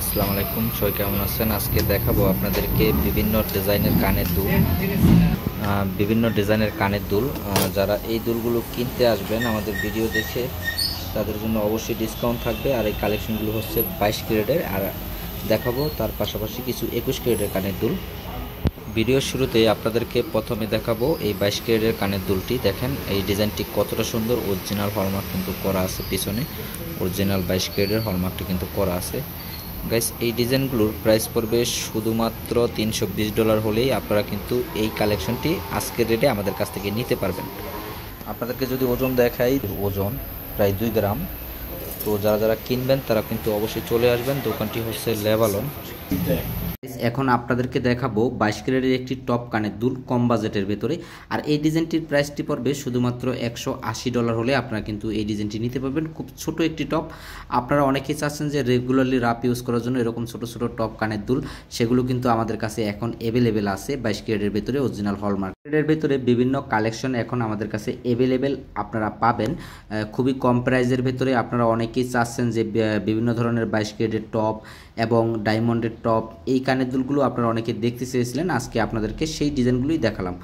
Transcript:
আসসালামু আলাইকুম, সবাই কেমন আছেন? আজকে দেখাবো আপনাদেরকে বিভিন্ন ডিজাইনের কানের দুল। যারা এই দুলগুলো কিনতে আসবেন আমাদের ভিডিও দেখে তাদের জন্য অবশ্যই ডিসকাউন্ট থাকবে। আর এই কালেকশনগুলো হচ্ছে 22 ক্যারেটের, আর দেখাবো তার পাশাপাশি কিছু 21 ক্যারেটের কানের দুল। ভিডিওর শুরুতে আপনাদেরকে প্রথমে দেখাবো এই 22 ক্যারেটের কানের দুলটি। দেখেন এই ডিজাইনটি কতটা সুন্দর, অরিজিনাল হলমার্ক কিন্তু করা আছে পিছনে। অরিজিনাল 22 ক্যারেটের হলমার্কটি কিন্তু করা আছে। গাইস, এই ডিজাইনগুলোর প্রাইস পড়বে শুধুমাত্র $320 হলেই আপনারা কিন্তু এই কালেকশনটি আজকের রেটে আমাদের কাছ থেকে নিতে পারবেন। আপনাদেরকে যদি ওজন দেখাই, ওজন প্রায় 2 গ্রাম। তো যারা যারা কিনবেন তারা কিন্তু অবশ্যই চলে আসবেন। দোকানটি হচ্ছে লেবালন। এখন আপনাদেরকে দেখাবো 22 ক্যারেটের একটি টপ কানের দুল কম বাজেটের ভেতরে। আর এই ডিজাইনটির প্রাইসটি পড়বে শুধুমাত্র $180 হলে আপনারা কিন্তু এই ডিজাইনটি নিতে পারবেন। খুব ছোট একটি টপ। আপনারা অনেকেই চাচ্ছেন যে রেগুলারলি রাফ ইউজ করার জন্য এরকম ছোট ছোট টপ কানের দুল, সেগুলো কিন্তু আমাদের কাছে এখন অ্যাভেলেবেল আছে 22 ক্যারেটের ভেতরে অরিজিনাল হলমার্ক। ক্যারেটের ভেতরে বিভিন্ন কালেকশন এখন আমাদের কাছে অ্যাভেলেবেল আপনারা পাবেন খুবই কম প্রাইসের ভেতরে। আপনারা অনেকেই চাচ্ছেন যে বিভিন্ন ধরনের 22 ক্যারেটের টপ এবং ডায়মন্ডের টপ, এই কানের দুলগুলো আপনারা অনেকে দেখতে চেয়েছিলেন। আজকে আপনাদেরকে সেই ডিজাইনগুলোই দেখালাম।